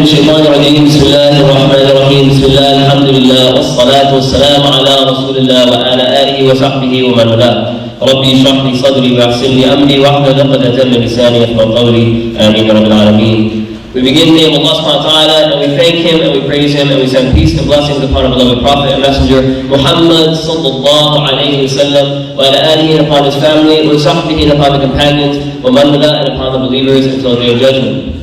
الشيطان الرجيم بسم الله الرحمن الرحيم بسم الله الحمد لله والصلاة والسلام على رسول الله وعلى آله وصحبه ومن والاه ربي اشرح لي صدري ويسر لي أمري واحلل عقدة من لساني يفقهوا قولي آمين يا رب العالمين. We begin in the name of Allah subhanahu wa ta'ala, and we thank Him and we praise Him and we send peace and blessings upon our beloved Prophet and Messenger Muhammad sallallahu alayhi wa sallam wa ala alihi, and upon his family, wa sahbihi, and upon the companions, wa man wala, and upon the believers until the day of judgment.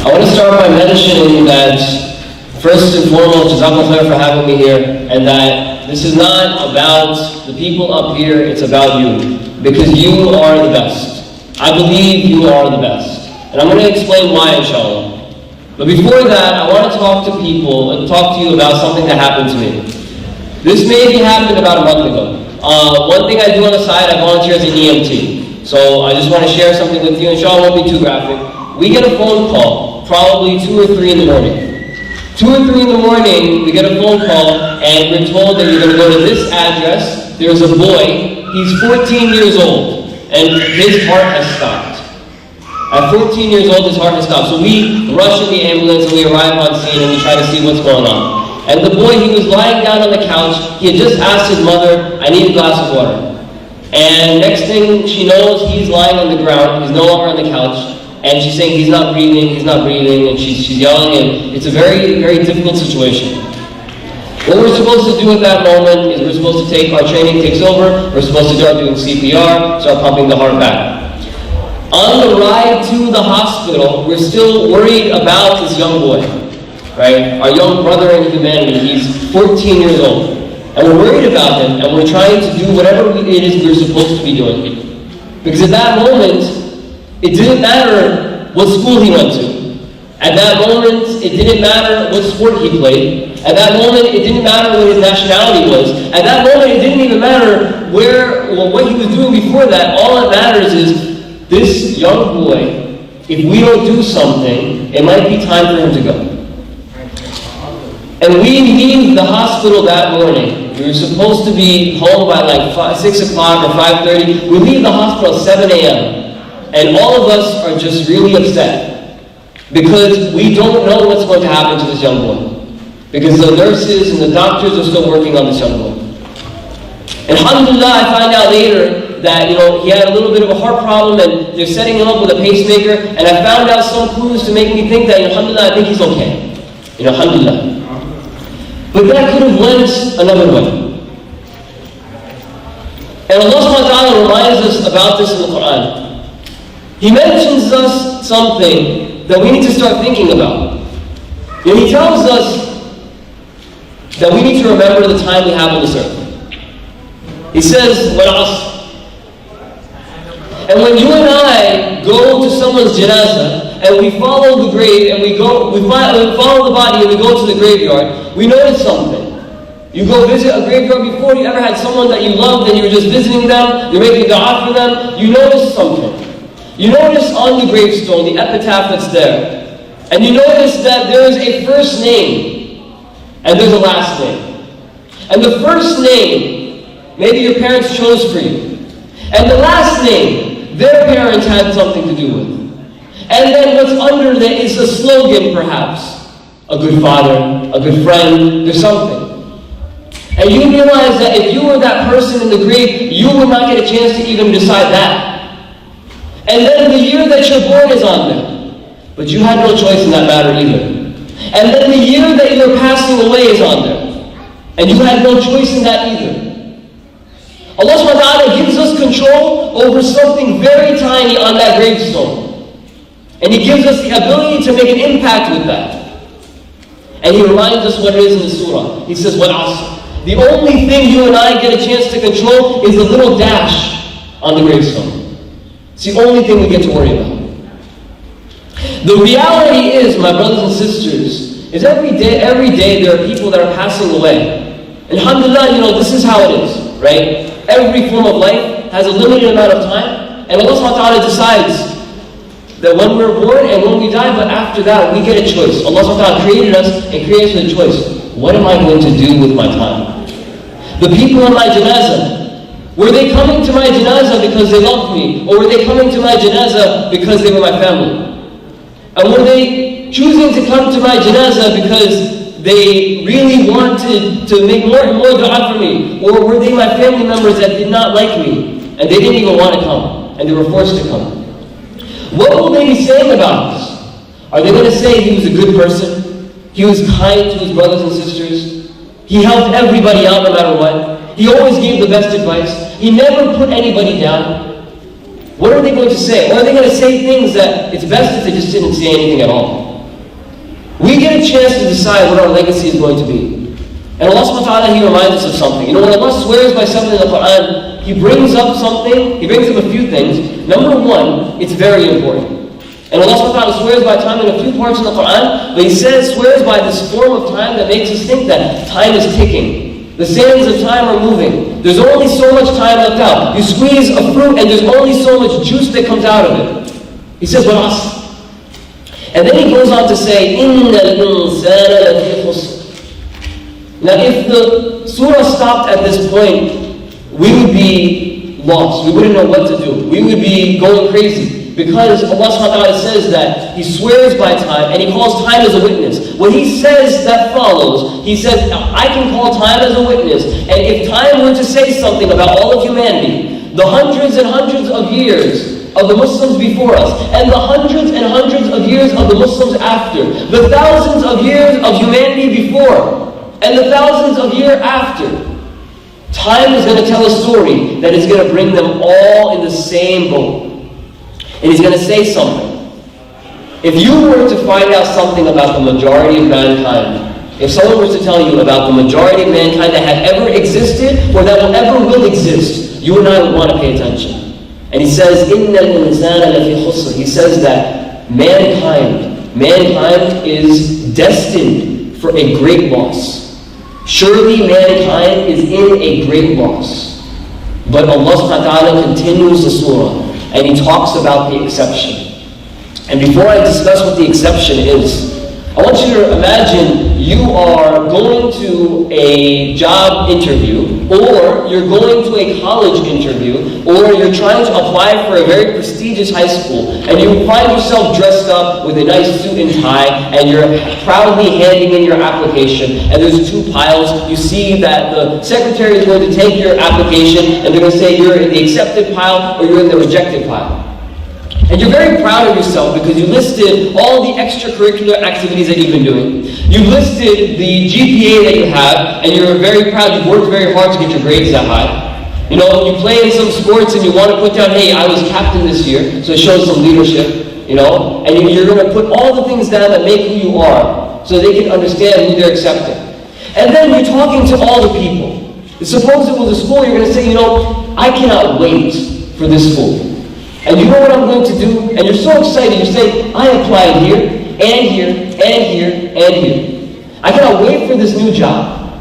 I want to start by mentioning that first and foremost, Jazakallah for having me here, and that this is not about the people up here, it's about you. Because you are the best. I believe you are the best. And I'm going to explain why, inshallah. But before that, I want to talk to people and talk to you about something that happened to me. This maybe happened about a month ago. One thing I do on the side, I volunteer as an EMT. So I just want to share something with you, inshallah, it won't be too graphic. We get a phone call, probably 2 or 3 in the morning. 2 or 3 in the morning, we get a phone call, and we're told that you're going to go to this address. There's a boy, he's 14 years old, and his heart has stopped. At 14 years old, his heart has stopped. So we rush in the ambulance, and we arrive on scene, and we try to see what's going on. And the boy, he was lying down on the couch. He had just asked his mother, I need a glass of water. And next thing she knows, he's lying on the ground. He's no longer on the couch. And she's saying, he's not breathing, and she's yelling, and it's a very, very difficult situation. What we're supposed to do at that moment is we're supposed to take, our training takes over, we're supposed to start doing CPR, start pumping the heart back. On the ride to the hospital, we're still worried about this young boy, right? Our young brother in humanity, he's 14 years old. And we're worried about him, and we're trying to do whatever it is we're supposed to be doing. Because at that moment, it didn't matter what school he went to. At that moment, it didn't matter what sport he played. At that moment, it didn't matter what his nationality was. At that moment, it didn't even matter what he was doing before that. All that matters is this young boy, if we don't do something, it might be time for him to go. And we leave the hospital that morning. We were supposed to be home by like 6 o'clock or 5:30. We leave the hospital at 7 a.m. And all of us are just really upset because we don't know what's going to happen to this young boy. Because the nurses and the doctors are still working on this young boy. And alhamdulillah, I find out later that he had a little bit of a heart problem and they're setting him up with a pacemaker. And I found out some clues to make me think that alhamdulillah, I think he's okay. Alhamdulillah. But that could have went another way. And Allah subhanahu wa ta'ala reminds us about this in the Quran. He mentions us something that we need to start thinking about. And he tells us that we need to remember the time we have on this earth. He says, وَالْعَصْرِ. And when you and I go to someone's janazah, and we follow the grave, and we follow the body, and we go to the graveyard, we notice something. You go visit a graveyard before you ever had someone that you loved, and you were just visiting them, you're making dua for them, you notice something. You notice on the gravestone, the epitaph that's there. And you notice that there is a first name, and there's a last name. And the first name, maybe your parents chose for you. And the last name, their parents had something to do with. And then what's under that is a slogan, perhaps. A good father, a good friend, there's something. And you realize that if you were that person in the grave, you would not get a chance to even decide that. And then the year that you're born is on there. But you had no choice in that matter either. And then the year that you're passing away is on there. And you had no choice in that either. Allah subhanahu wa ta'ala gives us control over something very tiny on that gravestone. And He gives us the ability to make an impact with that. And He reminds us what it is in the surah. He says, وَالْعَصْرِ. The only thing you and I get a chance to control is the little dash on the gravestone. It's the only thing we get to worry about. The reality is, my brothers and sisters, is every day there are people that are passing away. And alhamdulillah, this is how it is, right? Every form of life has a limited amount of time. And Allah subhanahu wa ta'ala decides that when we're born and when we die, but after that, we get a choice. Allah subhanahu wa ta'ala created us and created us with a choice. What am I going to do with my time? The people in my janazah, Were they coming to my janazah because they loved me? Or were they coming to my janazah because they were my family? And were they choosing to come to my janazah because they really wanted to make more and more dua for me? Or were they my family members that did not like me and they didn't even want to come and they were forced to come? What will they be saying about us? Are they going to say he was a good person? He was kind to his brothers and sisters? He helped everybody out no matter what? He always gave the best advice? He never put anybody down? What are they going to say? Or are they going to say things that it's best if they just didn't say anything at all? We get a chance to decide what our legacy is going to be. And Allah subhanahu wa ta'ala, He reminds us of something. You know, when Allah swears by something in the Quran, He brings up something, He brings up a few things. Number one, it's very important. And Allah subhanahu wa ta'ala swears by time in a few parts in the Quran, but He swears by this form of time that makes us think that time is ticking. The sands of time are moving. There's only so much time left out. You squeeze a fruit and there's only so much juice that comes out of it. He says, وَالْعَصْرِ. And then He goes on to say, إِنَّ الْإِنسَانَ لَفِي خُسْرٍ. Now if the surah stopped at this point, we would be lost. We wouldn't know what to do. We would be going crazy. Because Allah subhanahu wa ta'ala says that He swears by time and He calls time as a witness. When He says that follows, He says, I can call time as a witness. And if time were to say something about all of humanity, the hundreds and hundreds of years of the Muslims before us, and the hundreds and hundreds of years of the Muslims after, the thousands of years of humanity before, and the thousands of years after, time is going to tell a story that is going to bring them all in the same boat. And He's going to say something. If you were to find out something about the majority of mankind, if someone were to tell you about the majority of mankind that have ever existed or that will exist, you and I would want to pay attention. And He says, إِنَّ الْإِنسَانَ لَفِي خُسْرٍ. He says that mankind is destined for a great loss. Surely mankind is in a great loss. But Allah subhanahu wa ta'ala continues the surah and He talks about the exception. And before I discuss what the exception is, I want you to imagine you are going to a job interview, or you're going to a college interview, or you're trying to apply for a very prestigious high school, and you find yourself dressed up with a nice suit and tie, and you're proudly handing in your application, and there's two piles. You see that the secretary is going to take your application, and they're going to say you're in the accepted pile, or you're in the rejected pile. And you're very proud of yourself because you listed all the extracurricular activities that you've been doing. You listed the GPA that you have, and you're very proud. You've worked very hard to get your grades that high. You know, you play in some sports and you want to put down, hey, I was captain this year, so it shows some leadership, you know. And you're going to put all the things down that make who you are so they can understand who they're accepting. And then you're talking to all the people. Suppose it was a school, you're going to say, you know, I cannot wait for this school. And you know what I'm going to do? And you're so excited, you say, I applied here, and here, and here, and here. I cannot wait for this new job.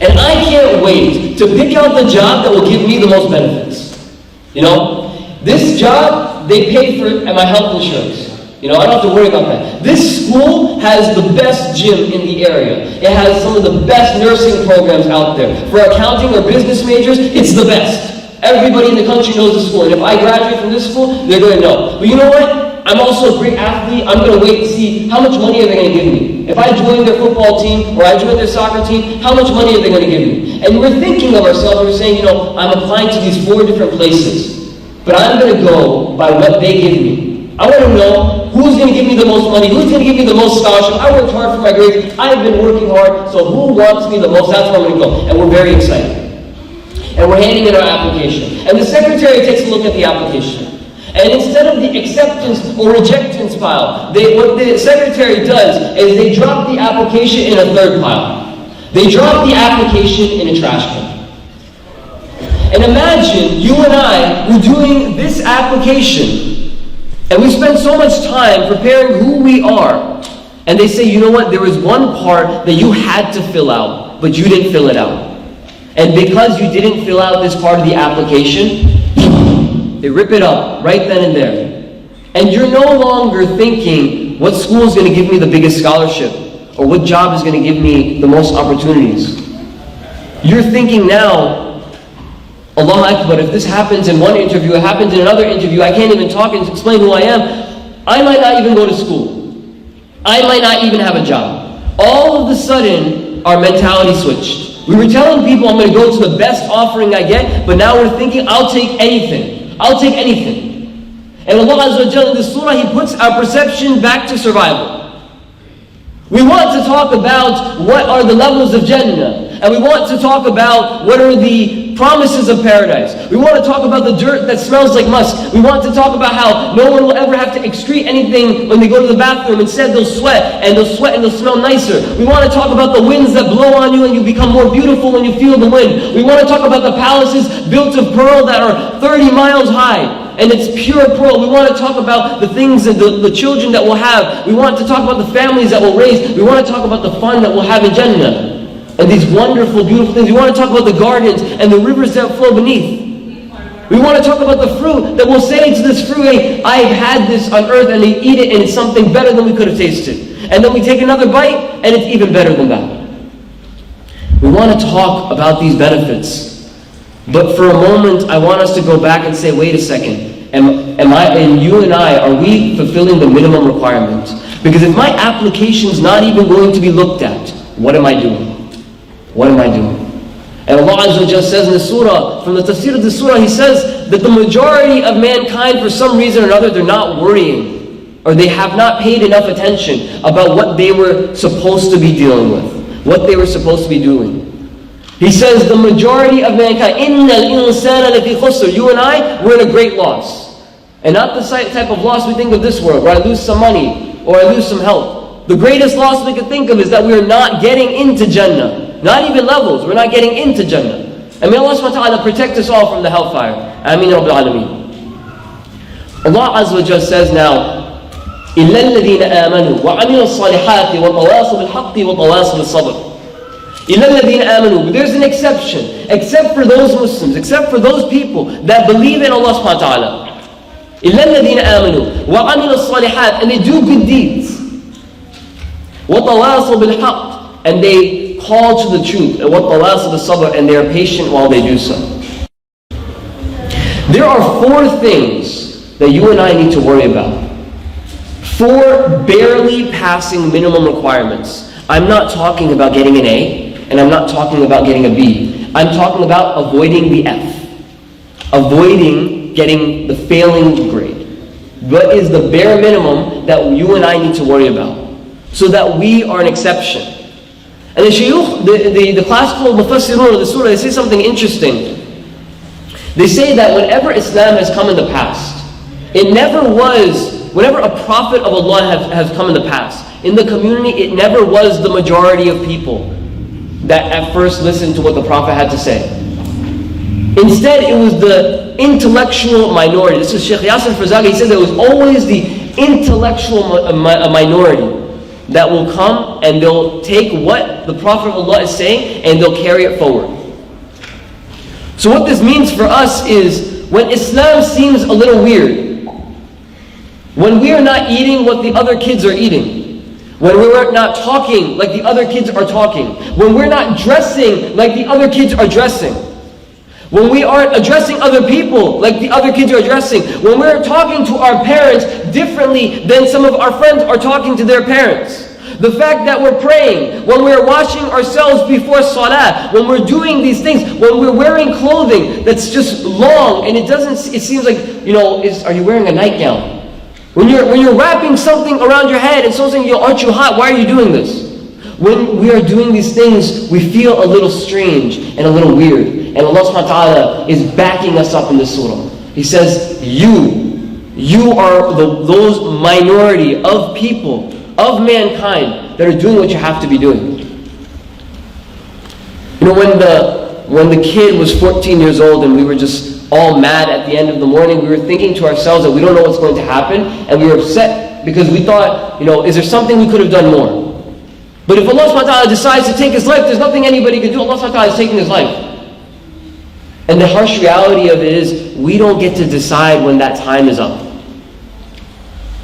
And I can't wait to pick out the job that will give me the most benefits. You know, this job, they pay for my health insurance. You know, I don't have to worry about that. This school has the best gym in the area. It has some of the best nursing programs out there. For accounting or business majors, it's the best. Everybody in the country knows the school, and if I graduate from this school, they're going to know. But you know what? I'm also a great athlete. I'm going to wait to see how much money are they going to give me. If I join their football team or I join their soccer team, how much money are they going to give me? And we're thinking of ourselves, we're saying, you know, I'm applying to these 4 different places, but I'm going to go by what they give me. I want to know who's going to give me the most money, who's going to give me the most scholarship. I worked hard for my grades. I've been working hard, so who wants me the most? That's where I'm going to go. And we're very excited. And we're handing in our application. And the secretary takes a look at the application. And instead of the acceptance or rejectance pile, what the secretary does is they drop the application in a third pile. They drop the application in a trash can. And imagine you and I were doing this application, and we spend so much time preparing who we are. And they say, you know what, there was one part that you had to fill out, but you didn't fill it out. And because you didn't fill out this part of the application, they rip it up right then and there. And you're no longer thinking, what school is going to give me the biggest scholarship? Or what job is going to give me the most opportunities? You're thinking now, Allah Akbar, if this happens in one interview, it happens in another interview, I can't even talk and explain who I am, I might not even go to school. I might not even have a job. All of a sudden, our mentality switched. We were telling people I'm going to go to the best offering I get, but now we're thinking I'll take anything. I'll take anything. And Allah Azza wa Jalla in this surah, He puts our perception back to survival. We want to talk about what are the levels of Jannah. And we want to talk about what are the promises of paradise. We want to talk about the dirt that smells like musk. We want to talk about how no one will ever have to excrete anything when they go to the bathroom. Instead they'll sweat and they'll smell nicer. We want to talk about the winds that blow on you and you become more beautiful when you feel the wind. We want to talk about the palaces built of pearl that are 30 miles high. And it's pure pearl. We want to talk about the things and the children that we'll have. We want to talk about the families that we'll raise. We want to talk about the fun that we'll have in Jannah. And these wonderful, beautiful things. We want to talk about the gardens and the rivers that flow beneath. We want to talk about the fruit that we'll say to this fruit, hey, I've had this on earth, and they eat it and it's something better than we could have tasted. And then we take another bite and it's even better than that. We want to talk about these benefits. But for a moment, I want us to go back and say, wait a second. Am I and you and I, are we fulfilling the minimum requirement? Because if my application's not even going to be looked at, what am I doing? What am I doing? And Allah Azza wa Jalla says in the surah, from the tafsir of the surah, He says that the majority of mankind, for some reason or another, they're not worrying, or they have not paid enough attention about what they were supposed to be dealing with, what they were supposed to be doing. He says the majority of mankind, إِنَّ الْإِنسَانَ لَفِي خُسْرٍ. You and I, we're in a great loss. And not the type of loss we think of this world, where I lose some money, or I lose some health. The greatest loss we could think of is that we are not getting into Jannah. Not even levels, we're not getting into Jannah. And may Allah subhanahu wa ta'ala protect us all from the hellfire. Ameen Rabbil Alameen. Allah Azza wa Jalla says now, إِلَّا الَّذِينَ آمَنُوا وَعَمِلُوا الصَّالِحَاتِ وَتَوَاصَوْا بِالْحَقِّ وَتَوَاصَوْا بِالصَّبْرِ. إِلَّا الَّذِينَ آمَنُوا. But there's an exception. Except for those Muslims, except for those people that believe in Allah subhanahu wa ta'ala. إِلَّا الَّذِينَ آمَنُوا وَعَمِلُوا الصَّالِحَاتِ. And they do good deeds. وَتَوَاصَوْا بِالْحَقِّ. And they call to the truth, and وَتَوَاصَوْا بِالصَّبْرِ. And they are patient while they do so. There are 4 things that you and I need to worry about. 4 barely passing minimum requirements. I'm not talking about getting an A, and I'm not talking about getting a B. I'm talking about avoiding the F. Avoiding getting the failing grade. What is the bare minimum that you and I need to worry about? So that we are an exception. And the shuyukh, the classical mufassirun of the surah, they say something interesting. They say that whenever Islam has come in the past, it never was, whenever a prophet of Allah has come in the past, in the community, it never was the majority of people that at first listened to what the prophet had to say. Instead, it was the intellectual minority. This is Sheikh Yasir Farzaghi. He says it was always the intellectual minority that will come and they'll take what the Prophet of Allah is saying and they'll carry it forward. So what this means for us is, when Islam seems a little weird, when we are not eating what the other kids are eating, when we're not talking like the other kids are talking, when we're not dressing like the other kids are dressing, when we aren't addressing other people like the other kids are addressing, when we're talking to our parents differently than some of our friends are talking to their parents, the fact that we're praying, when we're washing ourselves before salah, when we're doing these things, when we're wearing clothing that's just long and it seems like, are you wearing a nightgown? When you're wrapping something around your head and someone's saying, aren't you hot? Why are you doing this? When we are doing these things, we feel a little strange and a little weird. And Allah subhanahu wa ta'ala is backing us up in this surah. He says, you are those minority of people, of mankind, that are doing what you have to be doing. When the kid was 14 years old and we were just all mad at the end of the morning, we were thinking to ourselves that we don't know what's going to happen, and we were upset because we thought, is there something we could have done more? But if Allah subhanahu wa ta'ala decides to take his life, there's nothing anybody can do. Allah subhanahu wa ta'ala is taking his life. And the harsh reality of it is, we don't get to decide when that time is up.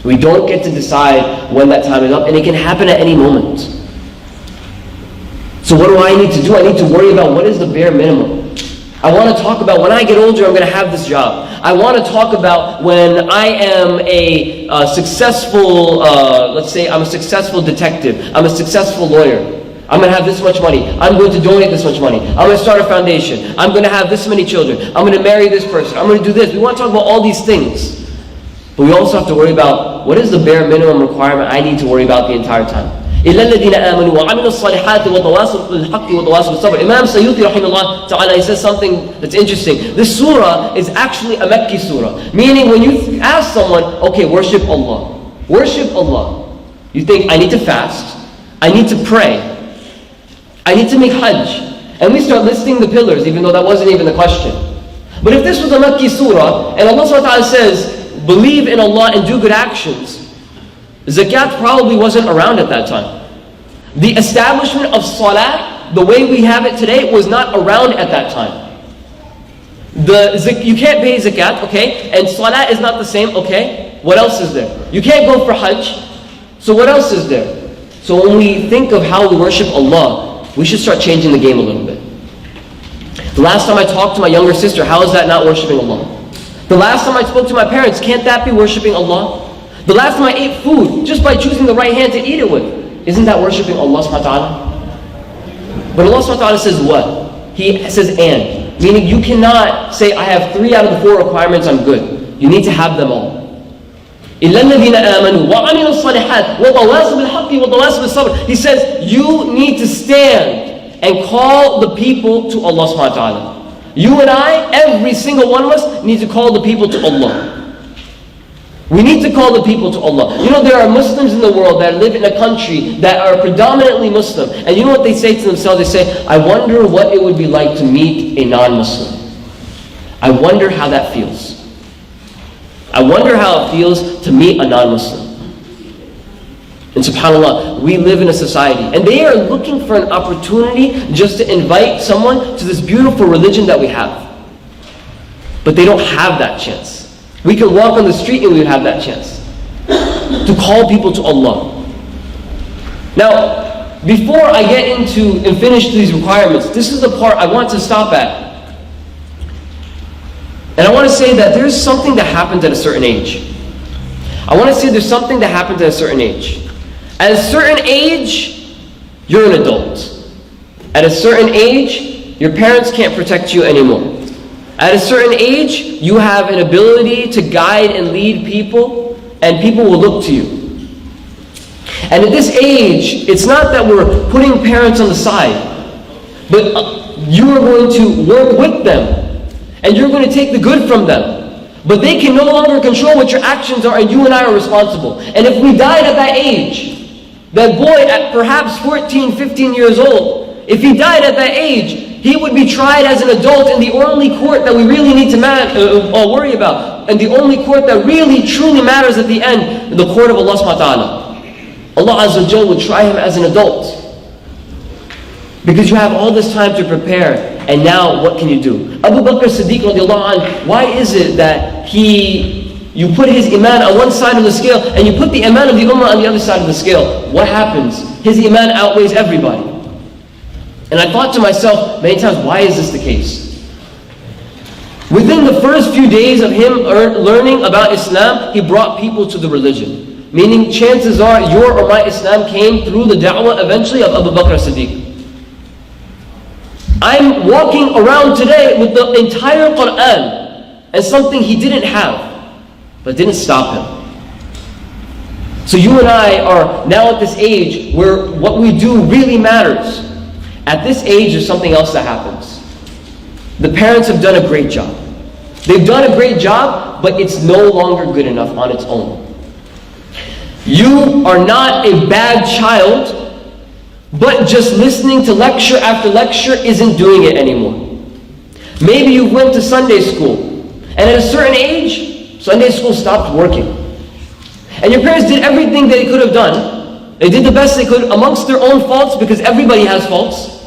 We don't get to decide when that time is up, and it can happen at any moment. So what do I need to do? I need to worry about what is the bare minimum. I want to talk about when I get older, I'm going to have this job. I want to talk about when I am a successful, let's say I'm a successful detective. I'm a successful lawyer. I'm going to have this much money. I'm going to donate this much money. I'm going to start a foundation. I'm going to have this many children. I'm going to marry this person. I'm going to do this. We want to talk about all these things. But we also have to worry about what is the bare minimum requirement I need to worry about the entire time. إِلَّا الَّذِينَ آمَنُوا وَعَمِلُوا الصَّالِحَاتِ وَتَوَاصَوْا بِالْحَقِّ وَتَوَاصَوْا بِالصَّبْرِ. Imam Sayyuti rahimahullah ta'ala, he says something that's interesting. This surah is actually a Mekki surah. Meaning when you ask someone, okay, worship Allah. Worship Allah. You think, I need to fast. I need to pray. I need to make hajj. And we start listing the pillars, even though that wasn't even the question. But if this was a Makki surah, and Allah subhanahu wa ta'ala says, believe in Allah and do good actions, zakat probably wasn't around at that time. The establishment of salah, the way we have it today, was not around at that time. You can't pay zakat, okay? And salah is not the same, okay? What else is there? You can't go for hajj, so what else is there? So when we think of how we worship Allah, we should start changing the game a little bit. The last time I talked to my younger sister, how is that not worshiping Allah? The last time I spoke to my parents, can't that be worshiping Allah? The last time I ate food, just by choosing the right hand to eat it with, isn't that worshiping Allah subhanahu wa ta'ala? But Allah subhanahu wa ta'ala says what? He says and. Meaning you cannot say, I have 3 out of the 4 requirements, I'm good. You need to have them all. إِلَّا الَّذِينَ آمَنُوا وَعَمِلُوا الصَّالِحَاتِ وَتَوَاصَوْا بِالْحَقِّ وَتَوَاصَوْا بِالصَّبْرِ. He says, you need to stand and call the people to Allah subhanahu wa ta'ala. You and I, every single one of us, need to call the people to Allah. We need to call the people to Allah. You know, there are Muslims in the world that live in a country that are predominantly Muslim. And you know what they say to themselves? They say, I wonder what it would be like to meet a non-Muslim. I wonder how that feels. I wonder how it feels to meet a non-Muslim. And subhanAllah, we live in a society, and they are looking for an opportunity just to invite someone to this beautiful religion that we have. But they don't have that chance. We can walk on the street and we would have that chance to call people to Allah. Now, before I get into and finish these requirements, this is the part I want to stop at. And I want to say that there's something that happens at a certain age. I want to say there's something that happens at a certain age. At a certain age, you're an adult. At a certain age, your parents can't protect you anymore. At a certain age, you have an ability to guide and lead people, and people will look to you. And at this age, it's not that we're putting parents on the side, but you are going to work with them. And you're going to take the good from them. But they can no longer control what your actions are, and you and I are responsible. And if we died at that age, that boy at perhaps 14, 15 years old, if he died at that age, he would be tried as an adult in the only court that we really need to worry about. And the only court that really, truly matters at the end, the court of Allah subhanahu wa ta'ala. Allah Azza wa Jal would try him as an adult. Because you have all this time to prepare. And now, what can you do? Abu Bakr Siddiq radiallahu anh, why is it that you put his iman on one side of the scale and you put the iman of the ummah on the other side of the scale? What happens? His iman outweighs everybody. And I thought to myself many times, why is this the case? Within the first few days of him learning about Islam, he brought people to the religion. Meaning, chances are your or my Islam came through the da'wah eventually of Abu Bakr Siddiq. I'm walking around today with the entire Quran and something he didn't have, but didn't stop him. So you and I are now at this age where what we do really matters. At this age, there's something else that happens. The parents have done a great job. They've done a great job, but it's no longer good enough on its own. You are not a bad child, but just listening to lecture after lecture isn't doing it anymore. Maybe you went to Sunday school, and at a certain age, Sunday school stopped working. And your parents did everything they could have done. They did the best they could amongst their own faults, because everybody has faults.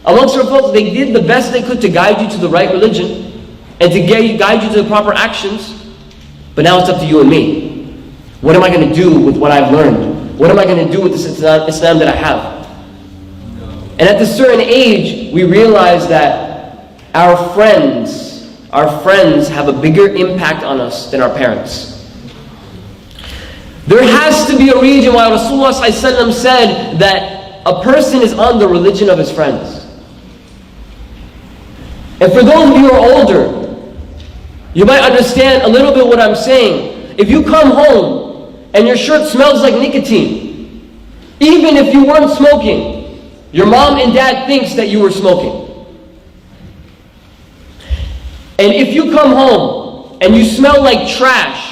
Amongst their faults, they did the best they could to guide you to the right religion, and to guide you to the proper actions. But now it's up to you and me. What am I going to do with what I've learned? What am I going to do with this Islam that I have? And at this certain age, we realize that Our friends have a bigger impact on us than our parents. There has to be a reason why Rasulullah ﷺ said that a person is on the religion of his friends. And for those of you who are older, you might understand a little bit what I'm saying. If you come home and your shirt smells like nicotine, even if you weren't smoking, your mom and dad thinks that you were smoking. And if you come home and you smell like trash,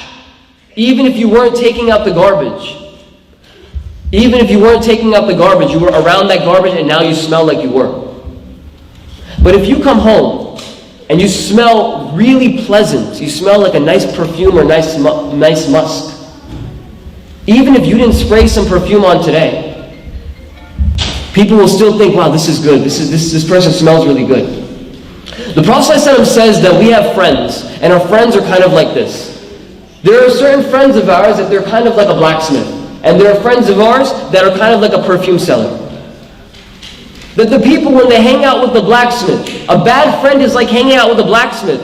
even if you weren't taking out the garbage, you were around that garbage and now you smell like you were. But if you come home and you smell really pleasant, you smell like a nice perfume or nice musk, even if you didn't spray some perfume on today, people will still think, wow, this is good. This person smells really good. The Prophet ﷺ says that we have friends, and our friends are kind of like this. There are certain friends of ours that they're kind of like a blacksmith, and there are friends of ours that are kind of like a perfume seller. That the people, when they hang out with the blacksmith, a bad friend is like hanging out with a blacksmith.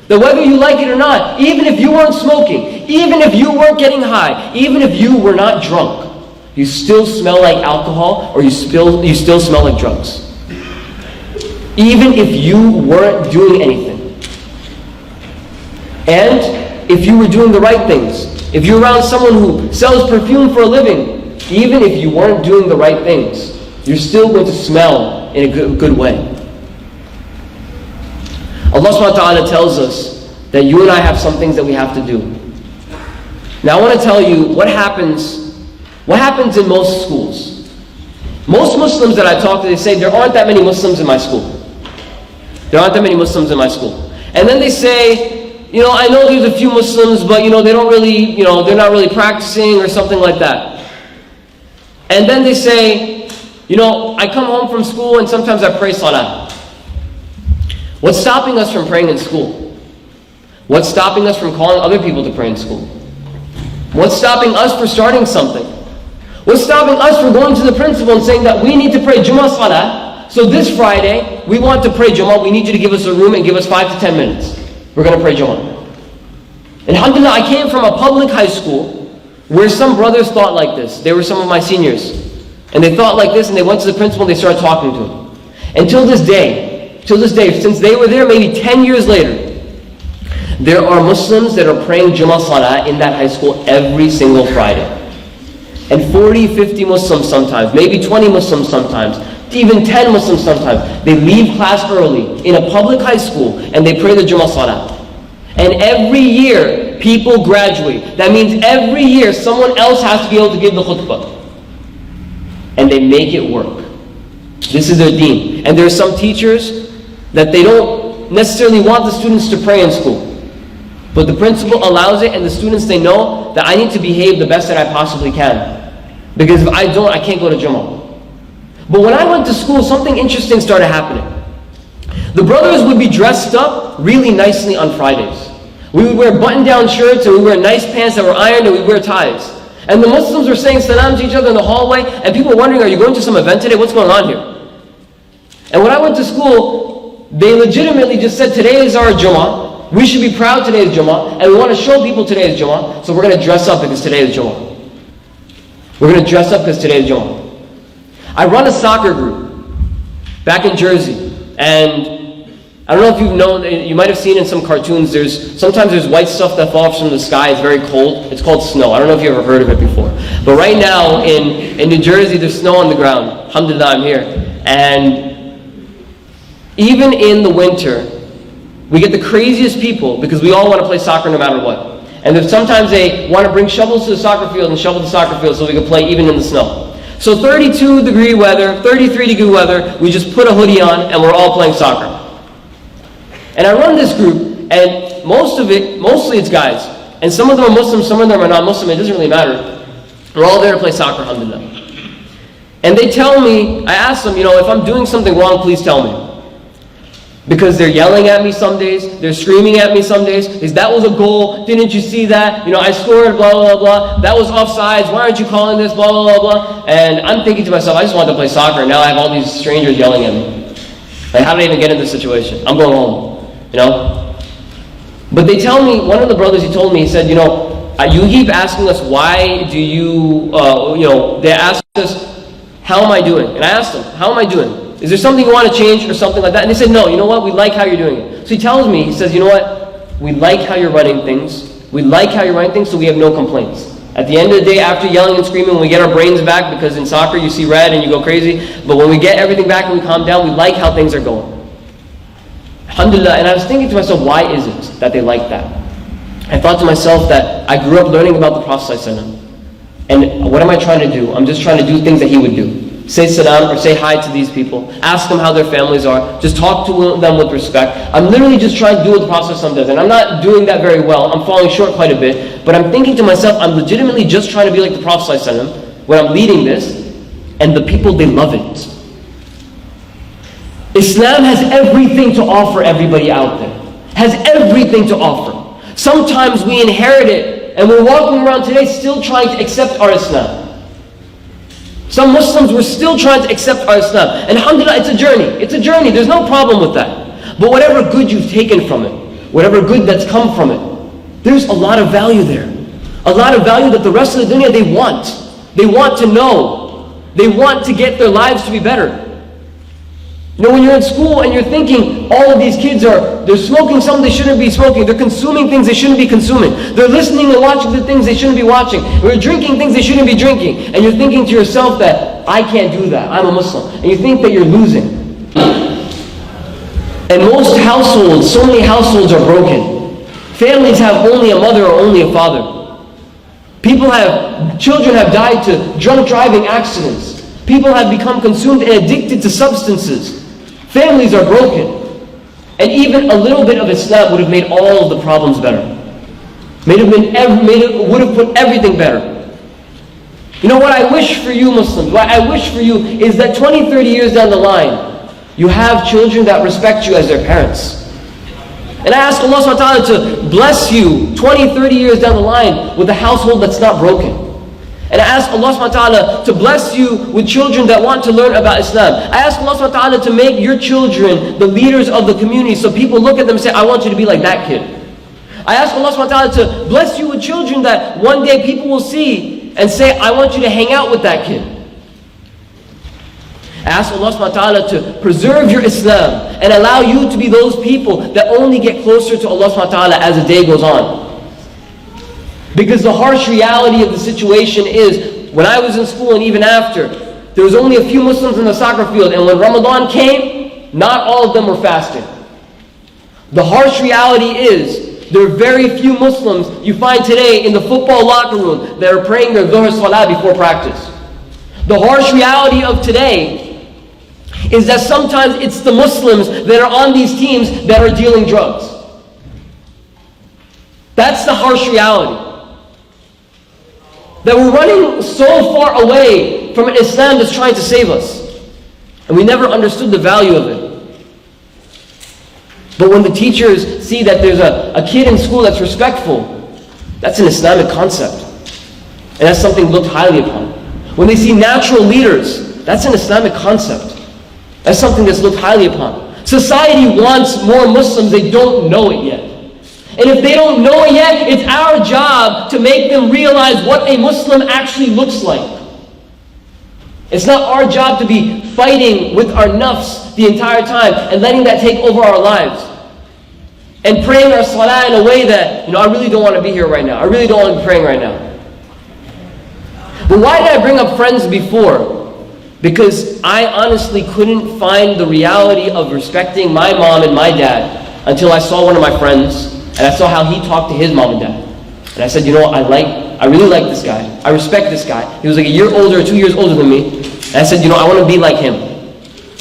That whether you like it or not, even if you weren't smoking, even if you weren't getting high, even if you were not drunk, you still smell like alcohol, or you still smell like drugs. Even if you weren't doing anything. And if you were doing the right things, if you're around someone who sells perfume for a living, even if you weren't doing the right things, you're still going to smell in a good way. Allah subhanahu wa ta'ala tells us that you and I have some things that we have to do. Now I want to tell you what happens in most schools. Most Muslims that I talk to, they say, there aren't that many Muslims in my school. There aren't that many Muslims in my school. And then they say, I know there's a few Muslims, but they don't really, they're not really practicing or something like that. And then they say, I come home from school and sometimes I pray salah. What's stopping us from praying in school? What's stopping us from calling other people to pray in school? What's stopping us from starting something? What's stopping us from going to the principal and saying that we need to pray Jummah salah? So this Friday, we want to pray Jummah. We need you to give us a room and give us 5 to 10 minutes. We're going to pray Jummah. And alhamdulillah, I came from a public high school where some brothers thought like this. They were some of my seniors. And they thought like this, and they went to the principal and they started talking to him. And till this day, since they were there maybe 10 years later, there are Muslims that are praying Jummah Salah in that high school every single Friday. And 40, 50 Muslims sometimes, maybe 20 Muslims sometimes, even 10 Muslims sometimes. They leave class early in a public high school and they pray the Jummah Salah. And every year, people graduate. That means every year, someone else has to be able to give the khutbah. And they make it work. This is their deen. And there are some teachers that they don't necessarily want the students to pray in school. But the principal allows it, and the students, they know that I need to behave the best that I possibly can. Because if I don't, I can't go to Jummah. But when I went to school, something interesting started happening. The brothers would be dressed up really nicely on Fridays. We would wear button-down shirts, and we would wear nice pants that were ironed, and we would wear ties. And the Muslims were saying salam to each other in the hallway, and people were wondering, are you going to some event today? What's going on here? And when I went to school, they legitimately just said, today is our Jummah. We should be proud today is Jummah, and we want to show people today is Jummah, so we're going to dress up because today is Jummah. We're going to dress up because today is Jummah. I run a soccer group back in Jersey, and I don't know if you've known, you might have seen in some cartoons, sometimes there's white stuff that falls from the sky, it's very cold. It's called snow. I don't know if you've ever heard of it before. But right now in New Jersey, there's snow on the ground. Alhamdulillah, I'm here. And even in the winter, we get the craziest people because we all want to play soccer no matter what. And sometimes they want to bring shovels to the soccer field and shovel the soccer field so we can play even in the snow. So 32-degree weather, 33-degree weather, we just put a hoodie on and we're all playing soccer. And I run this group, and mostly it's guys. And some of them are Muslim, some of them are not Muslim, it doesn't really matter. We're all there to play soccer, alhamdulillah. And they tell me, I ask them, if I'm doing something wrong, please tell me. Because they're yelling at me some days, they're screaming at me some days. That was a goal, didn't you see that? I scored, blah, blah, blah. That was offsides, why aren't you calling this, blah, blah, blah, blah. And I'm thinking to myself, I just wanted to play soccer, and now I have all these strangers yelling at me. Like, how did I even get in this situation? I'm going home, you know? But they tell me, one of the brothers, he told me, he said, you know, you keep asking us, why do you, they ask us, how am I doing? And I asked them, how am I doing? Is there something you want to change or something like that? And they said, no, you know what? We like how you're doing it. So he tells me, he says, you know what? We like how you're running things. We like how you're running things, so we have no complaints. At the end of the day, after yelling and screaming, when we get our brains back, because in soccer you see red and you go crazy, but when we get everything back and we calm down, we like how things are going. Alhamdulillah. And I was thinking to myself, why is it that they like that? I thought to myself that I grew up learning about the Prophet ﷺ. And what am I trying to do? I'm just trying to do things that he would do. Say salam or say hi to these people. Ask them how their families are. Just talk to them with respect. I'm literally just trying to do what the Prophet ﷺ does. And I'm not doing that very well. I'm falling short quite a bit. But I'm thinking to myself, I'm legitimately just trying to be like the Prophet ﷺ when I'm leading this. And the people, they love it. Islam has everything to offer everybody out there. Has everything to offer. Sometimes we inherit it and we're walking around today still trying to accept our Islam. Some Muslims were still trying to accept our Islam. And alhamdulillah, it's a journey. It's a journey. There's no problem with that. But whatever good you've taken from it, whatever good that's come from it, there's a lot of value there. A lot of value that the rest of the dunya, they want. They want to know. They want to get their lives to be better. You know, when you're in school and you're thinking, all of these kids they're smoking something they shouldn't be smoking. They're consuming things they shouldn't be consuming. They're listening and watching the things they shouldn't be watching. They're drinking things they shouldn't be drinking. And you're thinking to yourself that, I can't do that. I'm a Muslim. And you think that you're losing. And most households, so many households are broken. Families have only a mother or only a father. Children have died to drunk driving accidents. People have become consumed and addicted to substances. Families are broken. And even a little bit of Islam would have made all of the problems better. Would have put everything better. You know what I wish for you Muslims, what I wish for you is that 20, 30 years down the line, you have children that respect you as their parents. And I ask Allah subhanahu wa ta'ala to bless you 20, 30 years down the line with a household that's not broken. And I ask Allah subhanahu wa ta'ala to bless you with children that want to learn about Islam. I ask Allah subhanahu wa ta'ala to make your children the leaders of the community so people look at them and say, I want you to be like that kid. I ask Allah subhanahu wa ta'ala to bless you with children that one day people will see and say, I want you to hang out with that kid. I ask Allah subhanahu wa ta'ala to preserve your Islam and allow you to be those people that only get closer to Allah subhanahu wa ta'ala as the day goes on. Because the harsh reality of the situation is, when I was in school and even after, there was only a few Muslims in the soccer field, and when Ramadan came, not all of them were fasting. The harsh reality is, there are very few Muslims you find today in the football locker room that are praying their Dhuhr Salah before practice. The harsh reality of today is that sometimes it's the Muslims that are on these teams that are dealing drugs. That's the harsh reality. That we're running so far away from an Islam that's trying to save us. And we never understood the value of it. But when the teachers see that there's a kid in school that's respectful, that's an Islamic concept. And that's something looked highly upon. When they see natural leaders, that's an Islamic concept. That's something that's looked highly upon. Society wants more Muslims, they don't know it yet. And if they don't know it yet, it's our job to make them realize what a Muslim actually looks like. It's not our job to be fighting with our nafs the entire time and letting that take over our lives. And praying our salah in a way that, I really don't want to be here right now. I really don't want to be praying right now. But why did I bring up friends before? Because I honestly couldn't find the reality of respecting my mom and my dad until I saw one of my friends. And I saw how he talked to his mom and dad. And I said, I really like this guy. I respect this guy. He was like a year older or 2 years older than me. And I said, I want to be like him.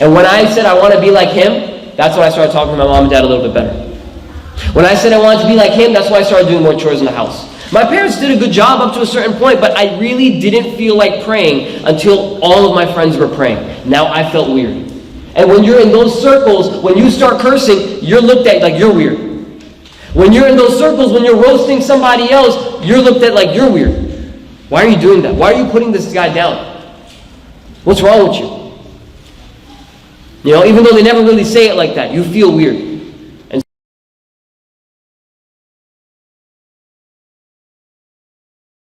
And when I said I want to be like him, that's when I started talking to my mom and dad a little bit better. When I said I wanted to be like him, that's why I started doing more chores in the house. My parents did a good job up to a certain point, but I really didn't feel like praying until all of my friends were praying. Now I felt weird. And when you're in those circles, when you start cursing, you're looked at like you're weird. When you're in those circles, when you're roasting somebody else, you're looked at like you're weird. Why are you doing that? Why are you putting this guy down? What's wrong with you? You know, even though they never really say it like that, you feel weird.